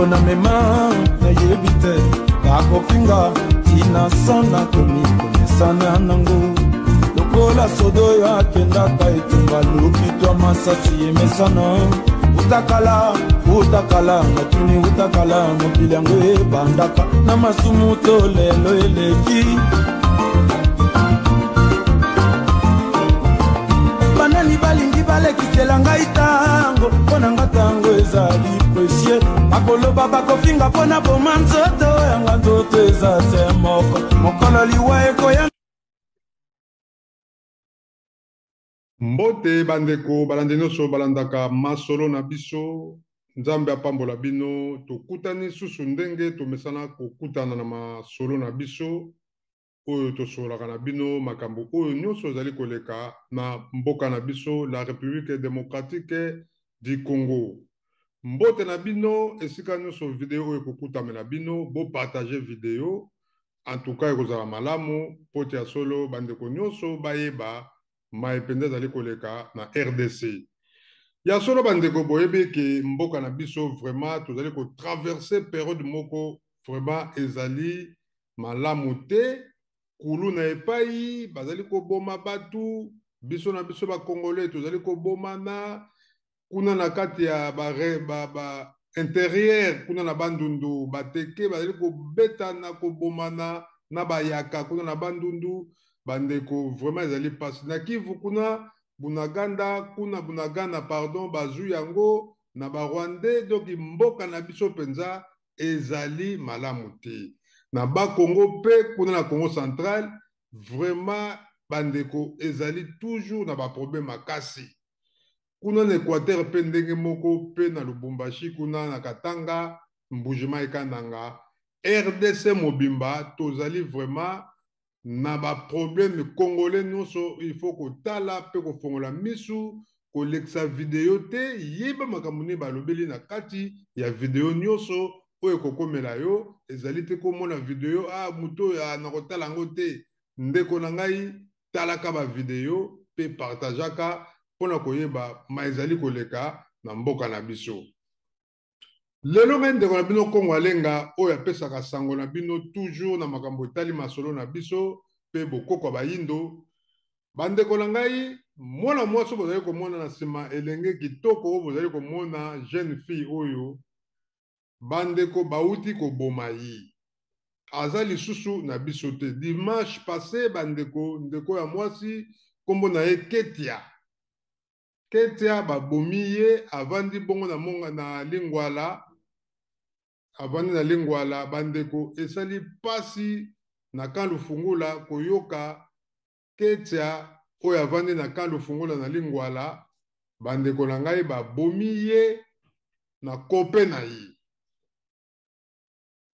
na mema na yebite bakofinga tina sana komi komesana nango lokola sodo ya kendaka etumba lukitwa masasi emesana utakala ngatuni utakala mokili yango ebandaka na masumu to lelo eleki banani balingi balekisela ngai tango mpona nga tango ezali presie bakoloba bakofinga mpona boma nzoto yanga nzoto eza se moko mokolo liwa ekoya. Mbote bandeko balandi nyonso balandaka masolo na biso nzambe apambola bino tokutani susu ndenge tomesana kokutana na masolo na biso oyo tosolaka na bino makambo oyo nyonso ezali koleka na mboka na biso la République démocratique du Congo. Mbote na bino esika nyonso video oyo kokutamela bino bo partager video en tout cas ekozala malamu pote ya solo bandeko nyonso bayeba maepende ezali koleka na RDC. Ya solo bandeko boyebi ke mboka na biso vraiment tozali ko traverser période moko vraiment ezali malamu te kulu na epai bazali ko boma batu biso na biso ba congolais tozali ko bomana kuna na kati ya ba intérieur kuna na bandundu bateke bazali ko betana ko bomana na bayaka kuna na bandundu bandeko vraiment ezali pasi na Kivu kuna Bunaganda kuna Bunagana pardon bazu yango na ba Rwandais donc mboka na biso penza ezali malamu te na ba Congo pe kuna na Congo central vraiment bandeko ezali toujours na ba problème makasi kuna na Équateur pe ndenge moko pe na Lubumbashi kuna na Katanga mbujima ekandanga RDC mobimba tozali vraiment na ba problème congolais nyonso il faut kotala pe kofongola misu kolekisa video te yeba makambo nini balobeli na kati ya video nyonso oyo kokomela yo ezali te komona video muto ya na kotala yango te ndeko na ngai talaka ba video pe partageaka mpona koyeba ma ezali koleka na mboka na biso. Lelo ngai ndeko na bino Kongo alenga oyo apesaka sango na bino toujours na makambo etali masolo na biso pe bokoko bayindo bandeko na ngai mwana mwasi bozali komona na nsima elenge kitoko oyo bozali komona jeune fille oyo bandeko bauti koboma ye aza lisusu na biso te dimanche passé bandeko ndeko ya mwasi kombo na ye Ketia babomi ye avandi bongo na monga na Lingwala avandi na Lingwala bandeko esali pasi na kan lufungula koyoka Ketia oyo avandi na kan lufungula na Lingwala bandeko na ngai babomi ye na kope na ye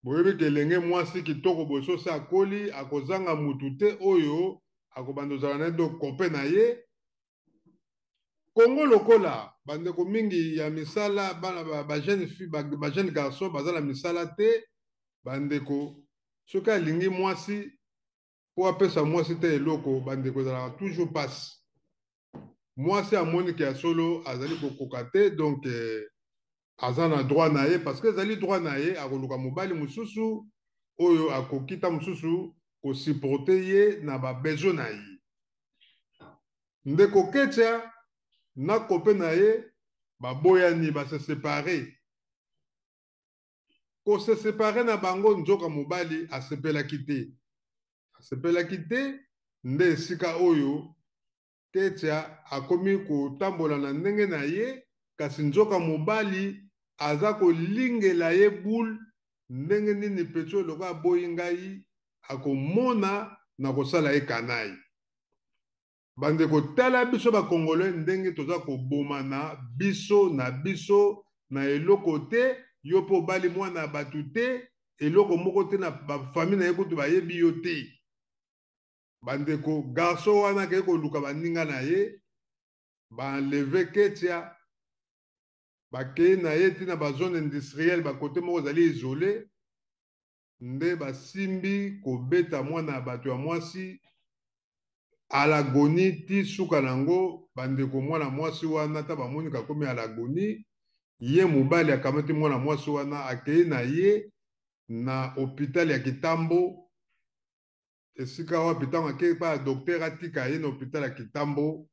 boyebi ke elenge mwasi kitoko bososi akoli akozanga mutu te oyo akobanda ozala na do kope na ye Congo lokola bandeko mingi ya misala bana ba jeune fille ba jeune garçon bazala misala te bandeko soki alingi mwasi po apesa mwasi te eloko bandeko ezalaka toujours passe mwasi amoni ke ya solo azali kokoka te donc aza na droit na ye parce que ezali droit na ye akoluka mobali mosusu oyo akokita mosusu kosupporte ye na babezo na ye ndeko Ketia na kope na ye baboyani base separe ko se separe na bango nzoka mobali asepelaki te nde esika oyo Ketia akomi kotambola na ndenge na ye kasi nzoka mobali aza kolingela ye boule ndenge nini petro loka aboyi ngai akomona na kosala ye kanai bandeko tala biso bakongolais ndenge toza kobomana biso na eloko te yo po bali mwana batu te eloko moko te na bafamile na ye kutu bayebi yo te bandeko garso wana ke koluka baninga na ye baenleve Ketia bakei na ye tina bazone industrielle bakote moko ezali isolé nde basimbi kobeta mwana ya bato ya mwasi alagoni ti suka nango bandeko mwana mwasi wana ta bamoni kakomi alagoni ye mobali akamati mwana mwasi wana akei na ye na hôpital ya Kitambo esika wapi ntango akei pa docteur atika ye na hôpital ya Kitambo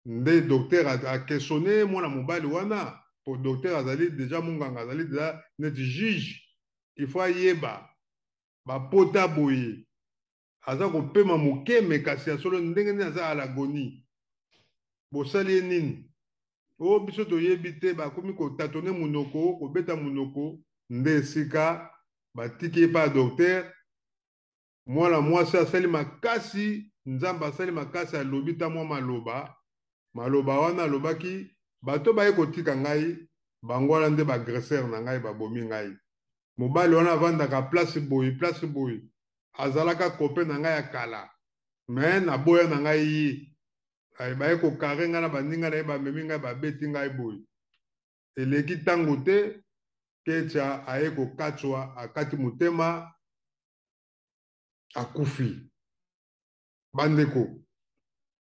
nde docteur akesone mwana mobali wana po docteur azali deja munganga azali deja neti juge il faut ayeba bapota boye aza kopema mokeme kasi ya solo ndenge nini aza alagoni bosali ye nini o biso toyebi te bakomi kotatone munoko kobeta munoko nde esika batiki ye pa docteur mwana mwasi asali makasi nzambe asali makasi alobi ta mwa maloba wana alobaki bato baye kotika ngai bango wana nde baagresser na ngai babomi ngai mobali wana avandaka place boye azalaka kope na ngai ya kala me naboya na ngai ye baye kokare ngai na baninga na ye bamemi ngai babeti ngai boye eleki ntango te ketia aye kokatwa akati motema akufi bandeko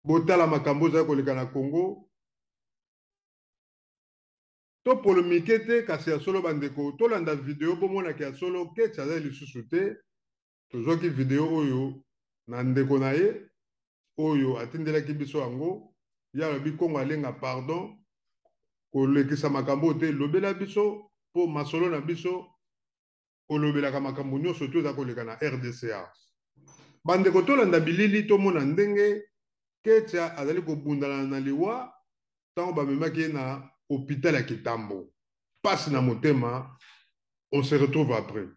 botala makambo ozali koleka na Congo to polemike te kasi ya solo bandeko tolanda video bomonaki ya solo ketia azali lisusu te tozwaki video oyo na ndeko na ye oyo atindelaki biso yango ye alobi Kongo alenga pardon kolekisa makambo te lobela biso mpo masolo na biso olobelaka makambo nyonso to eza koleka na RDCA bandeko tolanda bilili tomona ndenge ketia azali kobundana na liwa ntango bamemaki ye na hôpital ya Kitambo pasi na motema on se retrouve après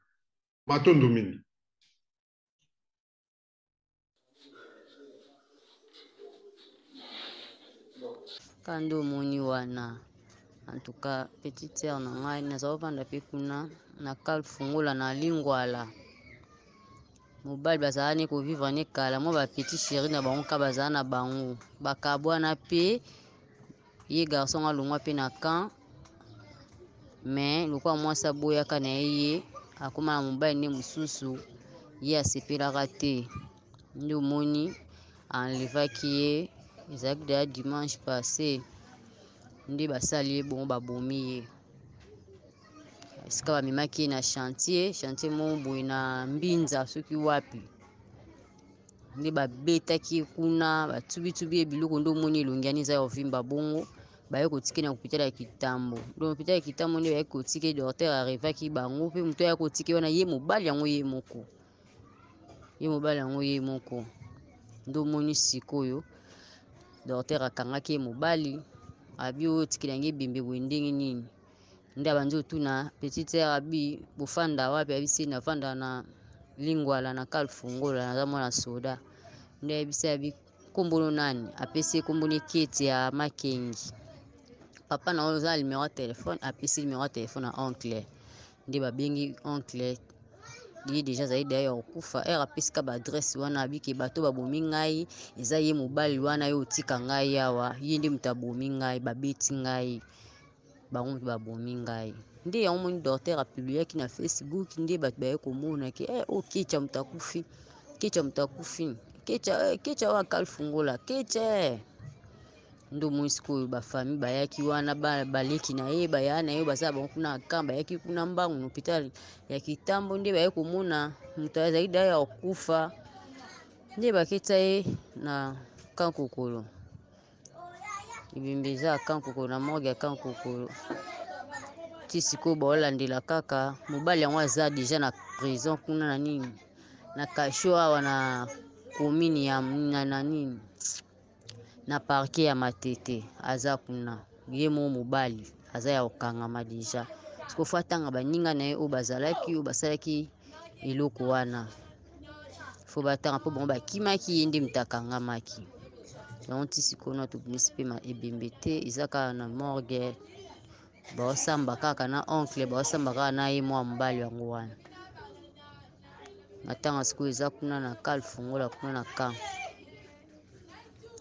matondo mingi kando omoni wana antuka petite sœur na ngai naza kovanda mpe kuna na kalfungola na lingwala mobali bazala ne kovivre ne kala mwa bapeti chéri na bango ka bazala na bango bakabwana mpe ye garçon alongwa mpe na camp me lokola mwasi aboyaka na ye akóma na mobali nde mosusu ye asepelaka te nde omoni enlevaki ye ezalaki deya dimanche passé nde basali ye bongo babomi ye esika bamemaki ye na chantier moko boye na mbinza soki wapi nde babetaki ye kuna batubitubi ye biloko nde omoni elongi yani eza ya ovimba bongo baye kotika na hôpital ya Kitambo donc hôpital ya Kitambo nde baye kotika docteur arevaki bango mpe moto aye kotika wana ye mobali yango ye moko nde omoni sikoyo docteur akangaki ye mobali abi oyo tikela yango ebembe boye ndenge nini nde abandi otuna petite sœur abi bofanda wapi abisi nafanda na lingwala na kalfungola naza mwana soda nde ayebisi abi kombono nani apesi ye komboni keti ya makengi papa na oyo oza na numero ya telefone apesi numero ya telefone na oncle nde babengi oncle ye deja azali deya ya kokufa ere apesika baadresse wana abike bato babomi ngai eza ye mobali wana ye otika ngai awa ye nde moto abomi ngai babeti ngai bango moto babomi ngai nde yango moni docteur apubliaki na Facebook nde bato baye komonaki o ketia moto akufi ketia oyo akalfungola ketia nde omoni sikoyo bafamille bayaki wana baleki na ye baya na ye baza bango kuna akamp bayaki kuna mbangu na hôpital ya Kitambo nde baye komona moto azali deya ya kokufa nde baketa ye na kankokolo ebembe eza ya kankokolo na morgue ya kankokolo ti sikoyo baolandela kaka mobali yango aza deja na prison kuna na nini na kasho awa na komini ya na nini na parke ya Matete aza kuna ye mo mobali aza ya kokangama deja siko fo atanga baninga na ye oyo bazalaki oyo basalaki eloko wana fo batanga mpo bango bakimaki ye nde moto akangamaki yango ti sikoyo na tobimisi mpe ebembe te eza kaka na morgue baosamba kaka na oncle baosamba kaka na ye mwa mobali yango wana matanga sikoyo eza kuna na kalfungola kuna na camp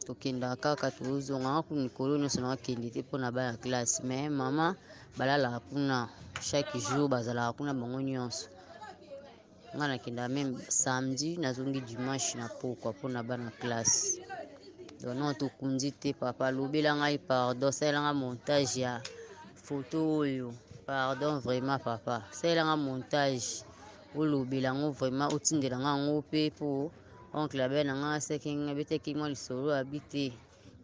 tokendaka kaka tozonga kuna likolo nyonso nakakende te mpona bana classe me mama balalaka kuna chaque jour bazalaka kuna bango nyonso nga nakendaka meme samedi nazongi dimanche na pokwa mpona bana classe donc non tokundi te papa alobela ngai pardon salelanga montage ya photo oyo. Pardon vraiment papa. C'est un montage. Olobela ngo vraiment otindela ngo pe po oncle abe na nga sekinga beteki mo lisolo abite.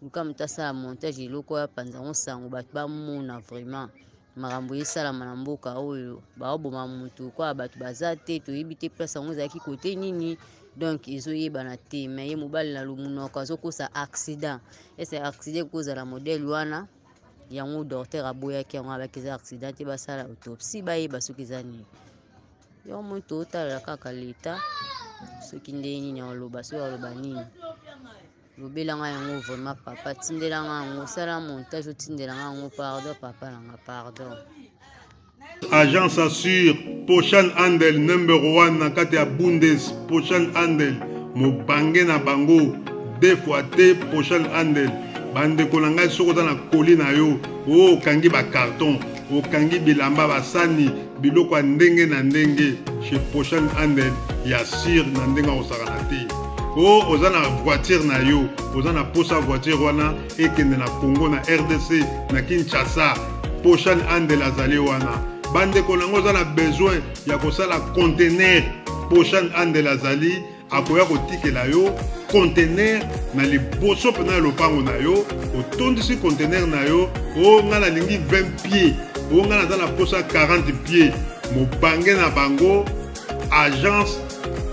Luka mutasa montage iloko ya panza ngo sango bato bamona vraiment. Makambo esalama na mboka oyo baoboma mutu kwa bato baza te toyebi te place yango ezalaki kote nini. Donc ezoyebana te me ye mobali na lumunoko azokosa accident. Ese accident kozala modèle wana yango docteur aboyaki yango abaki eza accident te basala autopsie bayeba soki eza nini. Yo moto otala kaka leta soki nde nini oloba soki oloba nini. Lobelanga yango vraiment papa tindelanga yango sala montage otindelanga yango pardon papa nanga pardon. Agence assure Pochan Handel number 1 na kati ya Bundes Pochan Handel mobange na bango deux fois te Pochan Handel bandeko na ngai soko na koli na yo okangi ba carton okangi bilamba basani biloko ya ndenge na ndenge chez Pochan Handel ya sir na ndenge osakana te oza na voiture na yo oza na posa voiture wana ekende na Congo na RDC na Kinshasa Pochan Handel azali wana bandeko nango oza na besoin ya kosala conteneur Pochan Handel azali akoya kotikela yo conteneur na liboso pena ya lopango na yo otondisi conteneur na yo nga nalingi 20 pieds nga naza na posa 40 pieds mobange na bango agence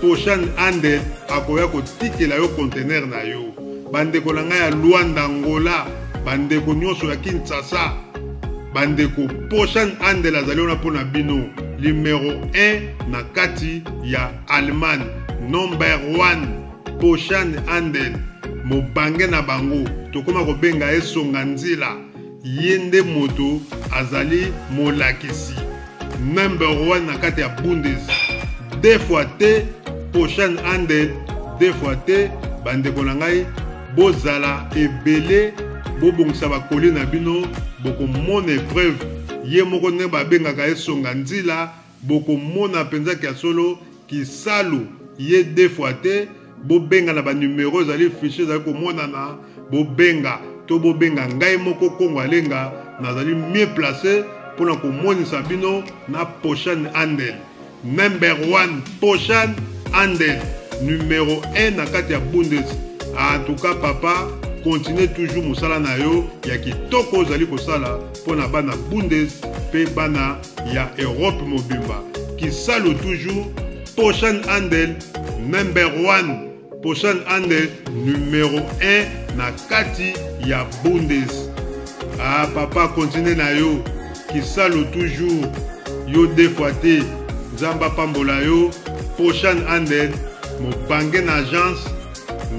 Pochan Handel akoya kotikela yo conteneur na yo bandeko na ngai ya Luanda Angola bandeko nyonso ya Kinshasa bandeko Pochan Handel azali wana mpona bino numéro 1 na kati ya Allemagne number 1 Pochan Handel mobange na bango tokoma kobenga esonga nzila ye nde moto azali molakisi number 1 na kati ya Bundes deux fois te Pochan Handel deux fois te bandeko na ngai bozala ebele bobongisa bakoli na bino bokomona épreuve ye moko nde babengaka esonga nzila bokomona mpenza kia solo kisalo ye deux fois te bobenga na banumero ezali fiche ezali komonana bobenga to bobenga ngai moko Kongo alenga nazali mieux placé mpona komonisa bino na Pochan Handel number 1 Pochan Handel numéro 1 na kati ya Bundes. En tout cas papa continue toujours mosala na yo ya kitoko ozali kosala mpona bana Bundes pe bana ya Europe mobimba kisalo toujours Pochan Handel number 1 Pochan Handel numéro 1 na kati ya Bundes. Papa continue na yo kisalo toujours yo deux fois te nzamba pambola yo Pochan Handel mobange na agence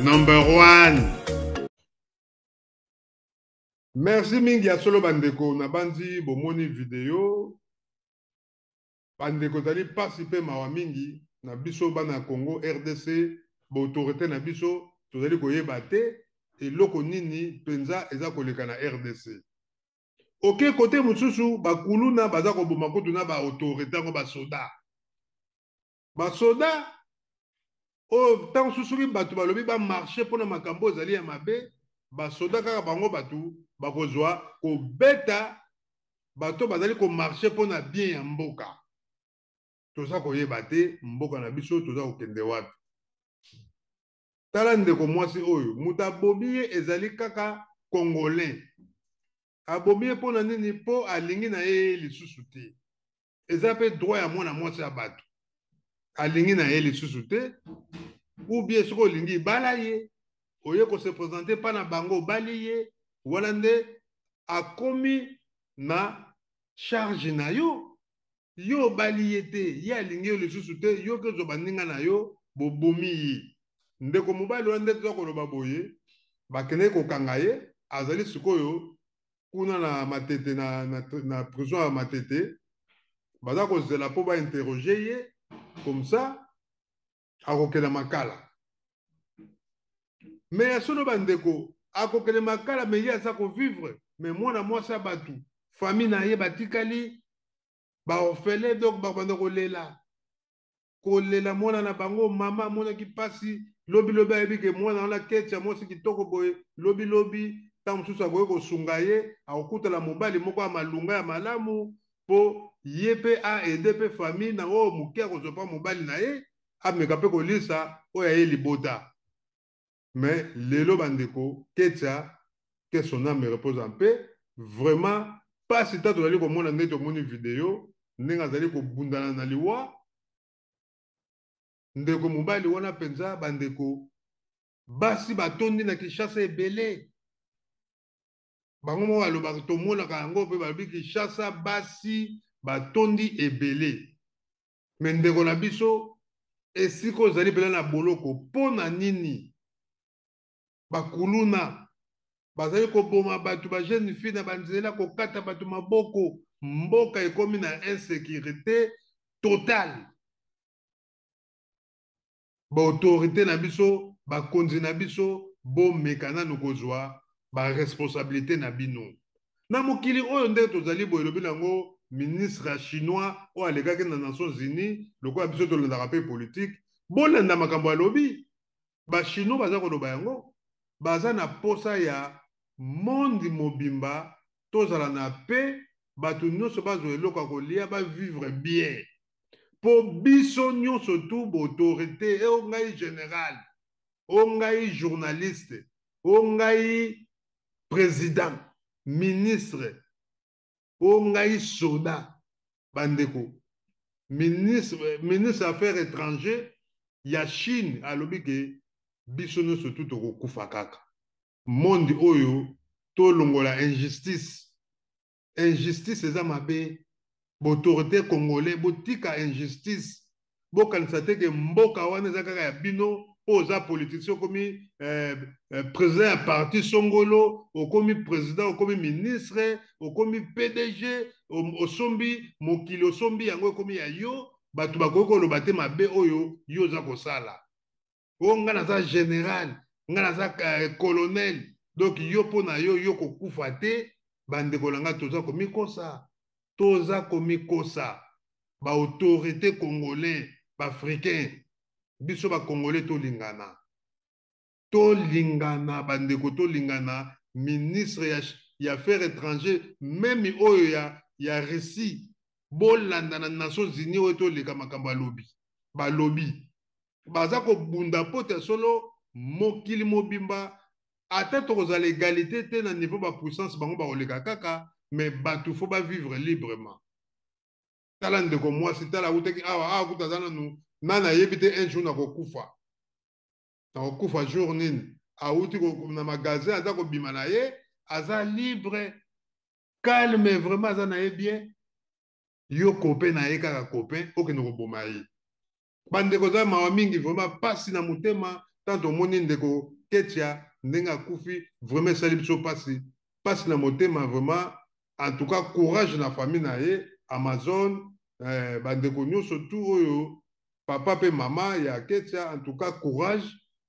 number 1. Merci mingi ya solo bandeko na bandi bomoni video bandeko tali participer mawa mingi na biso bana Congo RDC ba autorité na biso tozali koyeba te eloko nini penza eza koleka na RDC. Ok côté mususu bakuluna baza koboma kutu na ba autorité ngo ba soda. Ba soda o tant susuki batu balobi ba marché pona makambo ezali ya mabe ba soda kaka bango batu bakozwa kobeta bato bazali ko marché pona bien ya mboka. Toza koyeba te mboka na biso toza kokende wapi. Tala ndeko mwasi oyo muta bobi ezali kaka congolais. Abomi pona nini po alingi na ye lisusu te. Eza pe droit ya mwana mwasi ya bato. Alingi na ye lisusu te ou bien soko olingi bala ye oye ko se présenter pa na bango bali ye wala nde akomi na charge na yo yo bali ye te ye alingi yo lisusu te yo ke zo baninga na yo bobomi ye ndeko mobali wana nde toza koloba boye bakende kokanga ye azali sikoyo kuna na matete na prison ya matete baza kozela po ba interroger ye comme ça akokela makala mais ya solo bandeko akokele makala me ye aza kovivre me mwana mwasi ya bato famille na ye batikali baorfele donc babanda kolela mwana na bango mama amonaki mpasi lobilobi ayebi ke mwana wana keti ya mwasi kitoko boye lobilobi ntango mosusu akoki kosunga ye akokutala mobali moko ya malunga ya malamu mpo ye mpe aede mpe famille na oyo moke akozwa mpa mobali na ye ameka mpe kolisa oyo aye libota. Mais lelo bandeko Ketia que son âme repose en paix vraiment pas si tatu dali komona ndenge tomoni video ndenge azali kobundana na liwa ndeko mobali wana penza bandeko basi batondi na Kinshasa ebele bango moko balobaka tomonaka yango mpe balobi Kinshasa basi batondi ebele me ndeko na biso esika ozali mpena na boloko mpo na nini bakuluna bazali koboma bato bajeune fille na banzela kokata bato maboko mboka ekomi na insécurité totale baautorité na biso bakonzi na biso bomeka nanu kozwa baresponsabilité na bino na mokili oyo ndenge tozali boye elobi nango ministre ya chinois oyo alekaki na Nations Unies lokola biso tolandaka mpe politique bolanda makambo alobi bachinois baza koloba yango baza na posa ya mondi mobimba tozala na paix bato nyonso bazwa eloko ya kolia bavivre bien po biso nyonso tu baautorité o ngai général o ngai journaliste o ngai président ministre o ngai soda bandeko ministre affaires étrangers ya Chine alobi ke biso nyonso tu tokokufa kaka monde oyo tolongola injustice eza mabe autorité congolais botika injustice bokanisa te ke mboka wana eza kaka ya bino oyo oza politicien okomi président ya parti songolo okomi président okomi ministre okomi PDG osombi mokili osombi yango ekomi ya yo bato bakoki koloba te mabe oyo yo oza kosala o nga naza général nga naza colonel donc yo mpo na yo kokufa te bandeko na nga toza komikosa baautorité congolais baafricain biso bacongolais tolingana bandeko tolingana ministre ya affaires étrangers même oyo ya Russie bolanda na Nations Unies oyo toleka makambo balobi baza kobunda pote solo mokili mobimba ata tokozala égalité te na niveau bapuissance bango bakoleka kaka mais bato fo bavivre librement tala ndeko mwasi tala uteki awa kuta aza nanu nana yebi te un jour nakokufa jour nini auti na magasin aza kobima na ye aza libre calme vraiment aza na ye bien yo copain na ye kaka copain okende koboma ye bandeko za mawa mingi vraiment pasi na motema tanto omoni ndeko Ketia ndenge akufi vraiment esali biso pasi na motema vraiment en tout cas courage na famille na ye Amazon bandeko nyonso tu oyo papa pe mama ya Ketia en tout cas courage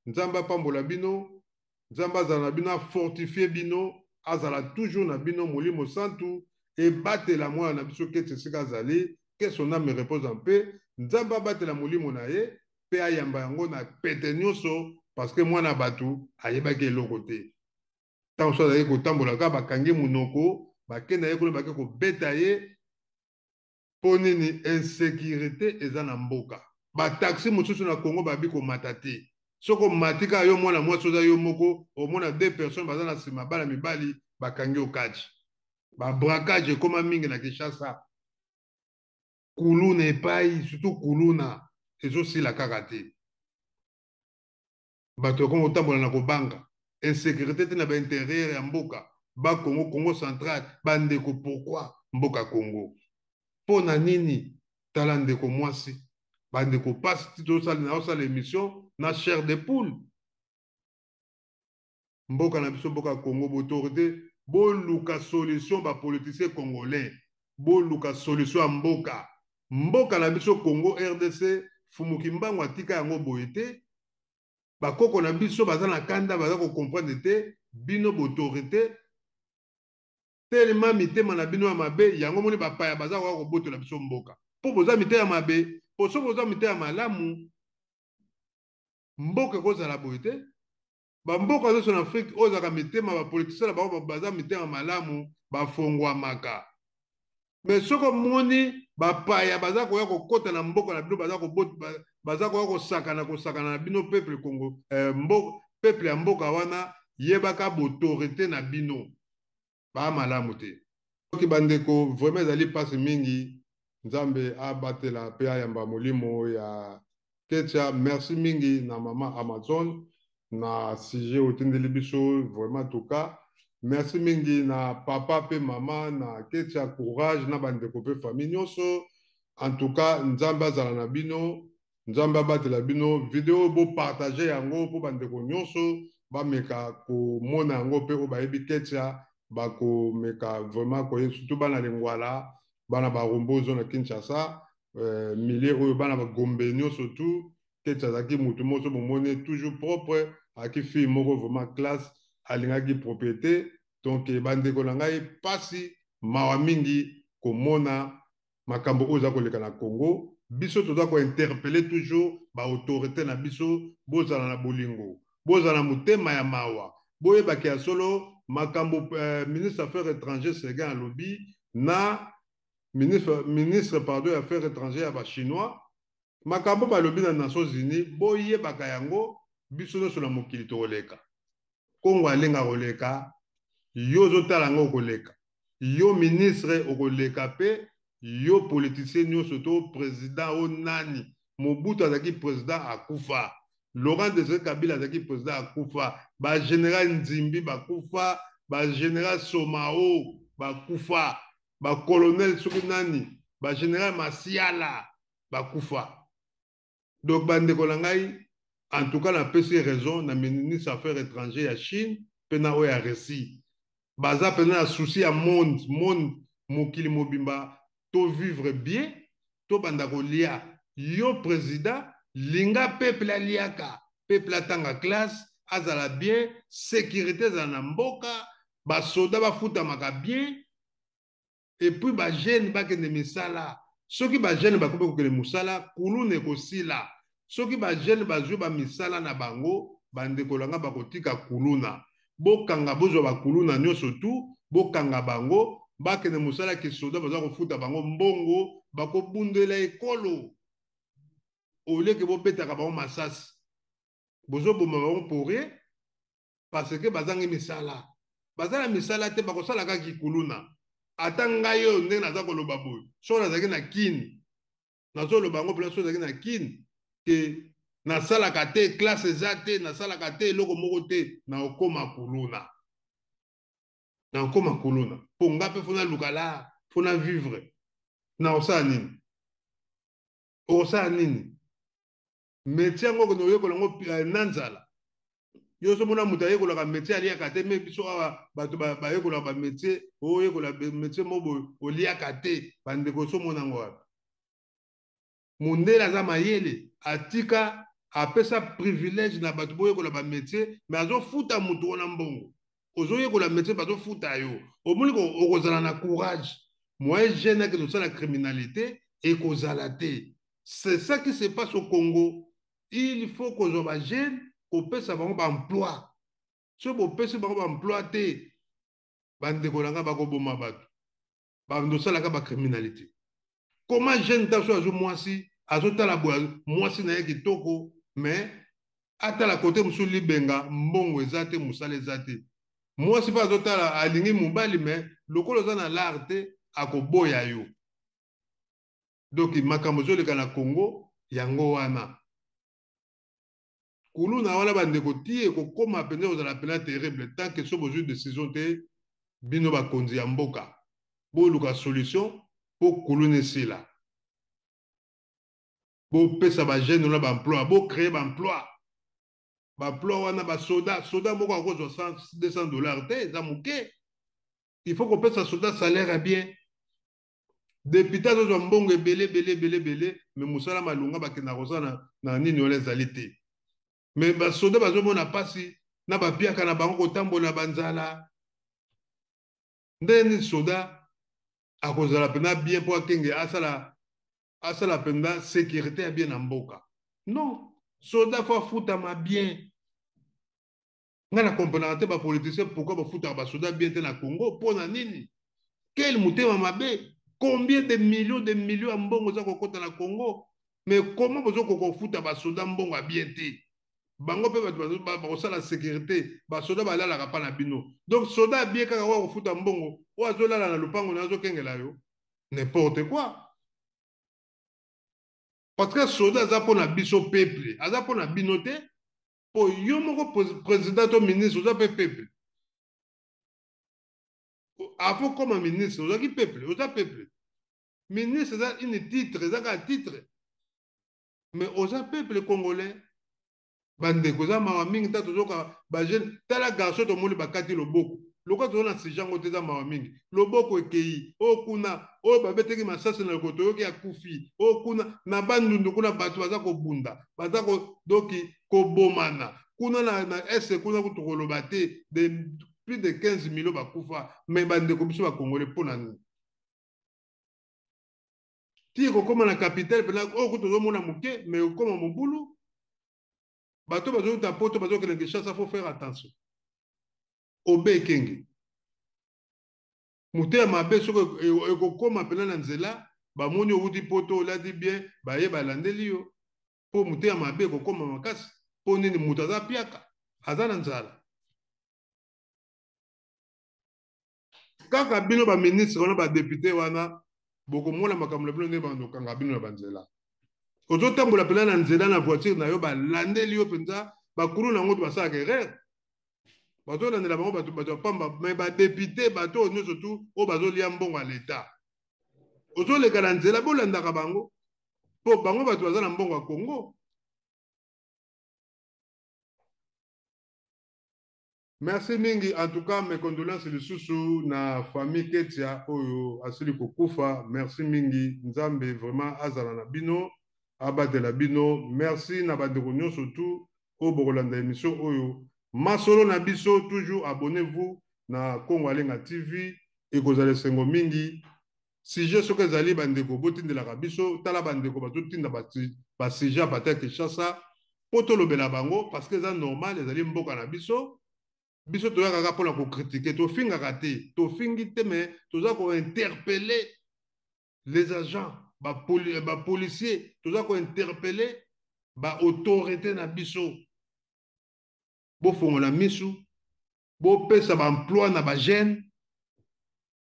nzamba pambola bino nzamba azala na bino fortifier bino azala toujours na bino molimo santu ebatela mwana na biso Ketia esika azali que son âme repose en paix nzamba abatela molimo na ye pe ayamba yango na pete nyonso parce que mwana bato ayebaki eloko te ntango so azali kotambola kaka bakangi munoko bakenda ye kuna bake kobeta ye mpo nini insécurité eza na mboka bataxi mosusu na Congo babi komata te soki omati kaka yo mwana mwasi oza yo moko omona 2 personnes baza na nsima bana mibali bakangi okaji babracage ekoma mingi na Kinshasa kuluna epai surtout kuluna ezosila kaka te bato ekoma kotambola na kobanga insécurité te na baintérieur ya mboka Congo central bandeko pourquoi mboka Congo mpo na nini tala ndeko mwasi bandeko pasi tosala émission na chair de poule mboka na biso mboka Congo boautorité boluka solution bapoliticien congolais boluka solution ya mboka na biso Congo RDC fumuki mbango atika yango boye te bakoko na biso baza na kanda baza kocomprendre te bino baautorité telema mitema na bino ya mabe yango moni bapaya baza koka kobotola biso mboka mpo boza mitema ya mabe po so boza mitema ya malamu mboka ekozala boye te bamboka nyonso na Afrique oyo ezalaka mitema bapolitisien na bango baza mitema malamu bafongwamaka. Mais soki omoni bapaya baza koya kokota na mboka na bino baza koya kosakana na bino peuple Congo peuple ya mboka wana yebaka autorité na bino ba malamu te. Soki bandeko vraiment ezali mpasi mingi, Nzambe abatela pe ayamba molimo ya Ketia. Merci mingi na mama Amazon na sujet otindeli biso vraiment toka. Merci mingi na papa pe mama na Ketia courage na bandeko pe famille nyonso. En tout cas Nzambe azala na bino, Nzambe abatela bino video bo partager yango po bandeko nyonso ba meka ko mona yango pe o ba yebi Ketia ba ko meka vraiment ko surtout bana lengwala bana ba rombozo na Kinshasa milieu oyo bana ba Gombe nyonso tout Ketia zaki mutu moso bomone toujours propre aki fille moko vraiment classe alingaki propriété. Donc bandeko na ngai pasi mawa mingi komona makambo oyo za koleka na Congo. Biso toza ko interpeller toujours ba autorité na biso bozala na bolingo bozala mutema ya mawa boyebaki ya solo makambo ministre affaires étrangères Séguin alobi na ministre pardon affaires étrangères ya ba chinois makambo balobi na Nations Unies boyebaka yango biso nyonso na mokili tokoleka. Kongo alenga koleka yo ozotala ngo okoleka, yo ministre okoleka pe yo politicien nyonso to président o nani Mobutu azaki président akufa, Laurent Désiré Kabila azaki président akufa, ba général Nzimbi bakufa, ba général Somao bakufa, ba colonel soki nani, ba général Masiala bakufa. Donc bandeko na ngai en tout cas na pesi raison na ministre affaires étrangères ya Chine pe na oya Russie baza pe na souci ya monde mokili mobimba to vivre bien to banda kolia yo président linga peuple aliaka peuple atanga classe azala bien sécurité azala na mboka ba soda bafutamaka bien et puis ba jeune bakende misala soki ba jeune bakobe kokele musala kulune kosila soki ba jeune bazwi ba misala na bango bandeko langa bakotika kuluna bokanga bozwa bakuluna nyonso tu bokanga bango bakende musala kisoda baza kofuta bango mbongo bakobundela ekolo oleke bobetaka bango masasi bozoboma bango pour parce que bazangi misala bazala misala te bakosala kaki kuluna ata ngai oyo ndenge naza koloba boye so nazalaki na kini nazoloba bango mpena so nazalaki na kini ke nasalaka te classe eza te nasalaka te eloko moko te na okoma kuluna mpo nga mpe fona lukala fona vivre na osala nini métier yango okende oyekola yango na nzala yo so mona moto ayekolaka métier aliaka te me biso awa bato bayekolaka bamétier oyekola métier moko oliaka te bandeko so mona yango wapi mondele aza mayele atika apesa privilège na bato boyekola bamétier me azofuta moto wana mbongo ozoyekola métier bazofuta yo omoni okozala na courage moyen jeune ake tosala criminalité ekozala te. C'est ça qui se passe au Congo. Il faut kozwa ba jeune kopesa bango ba emploi so bopesi bango ba emploi te bandeko nanga bakoboma bato bandosalaka ba criminalité. Comment jeune taso azo mwasi azotala mwasi na ye kitoko mais atala kote mosusu libenga mbongo eza te mosala eza te mwasi mpe azotala alingi mobali mais lokolo oza na lard te akoboya yo. Donc makambo ezoleka na Congo yango wana kuluna wana bandeko tie kokoma pene ozala pena terrible tant que so bozwi décision te bino bakonzi ya mboka boluka solution po kuluna esila bopesa bajeune na baemploi bocreye baemploi wana soda moko akozwa $200 te eza moke. Il faut kopesa soda salaire ya bien député azozwa mbongo ebele me mosala malunga bakenda kozala na nini oyo ezali te me basoda bazomona pasi na bapiaka na bango kotambola banzala ndeni soda akozala pena bien mpo akenge asala pena sécurité ya bien na mboka. Non, soda fo afutama bien nga na comprendre te ba politicien pourquoi ba futa ba soda bien te na Congo pona nini quel mutema mabe combien de millions ya mbongo za kokota na Congo mais comment bozo ko futa ba soda mbongo bien te bango pe ba kosala sécurité ba soda ba lala pa na bino donc soda bien kaka wa ko futa mbongo o azolala na lupango na zo kengela yo n'importe quoi parce que soda aza pona biso peuple aza pona bino te po yo moko président to ministre oza pe peuple avant comme ministre oza ki peuple oza peuple ministre oza une titre oza ka titre mais oza peuple congolais bandeko oza mawa mingi ta tozoka ba jeune tala garçon tomoni bakati loboko lokola tozona sijango te eza mawa mingi loboko ekei oyo kuna oyo babeteki masasi na lokolo toyoki akufi oyo kuna na bandundu kuna bato baza kobunda baza doki kobomana kuna na este kuna tokoloba te de plus de 15 millions bakufa mais bandeko biso bakongole mpo na nini ti kokóma na capitale mpena oyo tozomona moke mais okóma mobulu bato bazouta poto bazokende Kinshasa faut faire attention obe ekenge moto ya mabe soki ekokóma mpena na nzela bamoni outi poto olati bien baye balandeli yo mpo moto ya mabe ekokóma makasi mpo nini moto aza piaka aza na nzala kaka bino baministre wana badepute wana bokomona makambo na bino nde bandokanga bino na banzela ozotambola mpena na nzela na voiture na yo balandeli yo mpenza bakulu nango to basalaka erreur bazolandela bango bato bapamba me badepute bato oyo nyonso tu oyo bazolia mbongo ya leta ozoleka na nzela bolandaka bango mpo bango bato baza na mbongo ya Congo. Merci mingi en tout cas mes condoléances lisusu na famille Ketia oyo asili kokufa. Merci mingi nzambe vraiment azala na bino abatela bino. Merci na bandeko nyonso tu oyo bokolanda émission oyo masolo na biso. Toujours abonnez-vous na Congo Alenga TV ekozala sengo mingi sujet soki ezali bandeko botindelaka biso tala bandeko bazotinda ba sujet bata Kinshasa po tolobela bango parce que eza normal ezali mboka na biso biso toyaka kaka mpona kocritiquer tofingaka te tofingi te mais toza kointerpeller les agents bapolicier toza kointerpeller baautorité na biso bofongola misu bopesa baemploi na bajeune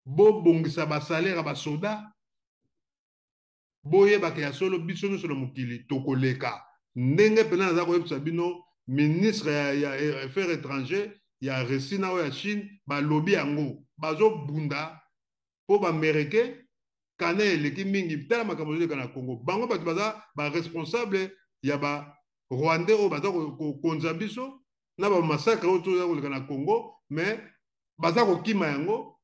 bobongisa basalaire ya basoda boyebaka ya solo biso nyonso na mokili tokoleka ndenge mpena naza koyebisa bino ministre ya affaires étrangères ya resina oyo ya Chine balobi yango bazobunda mpo baaméricain kana eleki mingi tala makambo ezoleka na Congo bango bato baza baresponsable ya barwandais oyo baza kokonza biso na bamasakre oyo toza koleka na Congo mais baza kokima yango.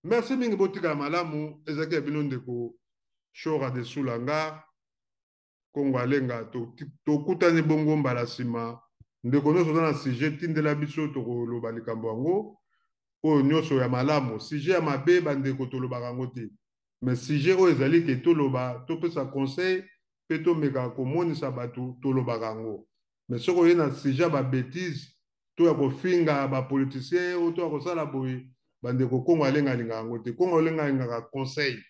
Merci mingi botika malamu ezaki ya bino ndeko Shora de Sulanga Congo Alenga tokutani bongo mbala nsima ndeko nyonso oza na sujet tindela biso tokoloba likambo yango oyo nyonso ya malamu. Sujet ya mabe bandeko tolobaka yango te mais sujet oyo ezali ke toloba topesa conseil mpe tomeka komonisa bato tolobaka yango mais soki oye na sujet ya babétise to ya kofinga bapoliticien oyo to ya kosala boye bandeko Congo Alenga alingaka yango te. Congo Alenga alingaka conseil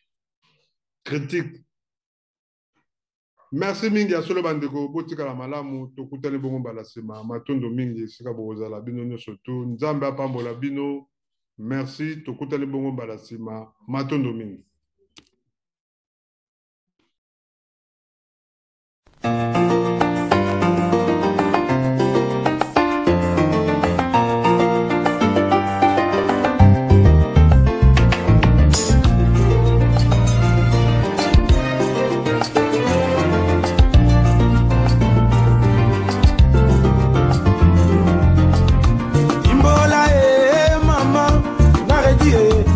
critique. Merci mingi ya solo bandeko botikala malamu tokutani bongo mbala nsima matondo mingi esika bokozala bino nyonso tu nzambe apambola bino. Merci tokutani bongo mbala nsima matondo mingi.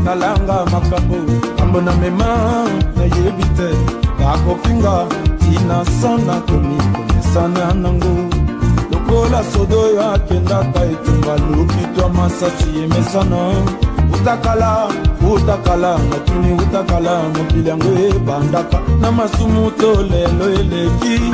Kalanga makambo kambo na mema na yebite bakofinga tina sana komikomesana nango lokola sodo ya kendaka etumba lukitwa masasi emesana utakala natuni utakala mokili yango ebandaka na masumu to lelo eleki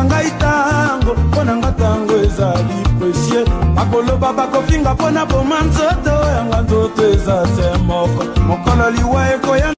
kisela ngai tango mpo na nga tango ezali presie bakoloba bakofinga mpo na boma nzoto yanga nzoto eza se moko mokolo liwa ekoya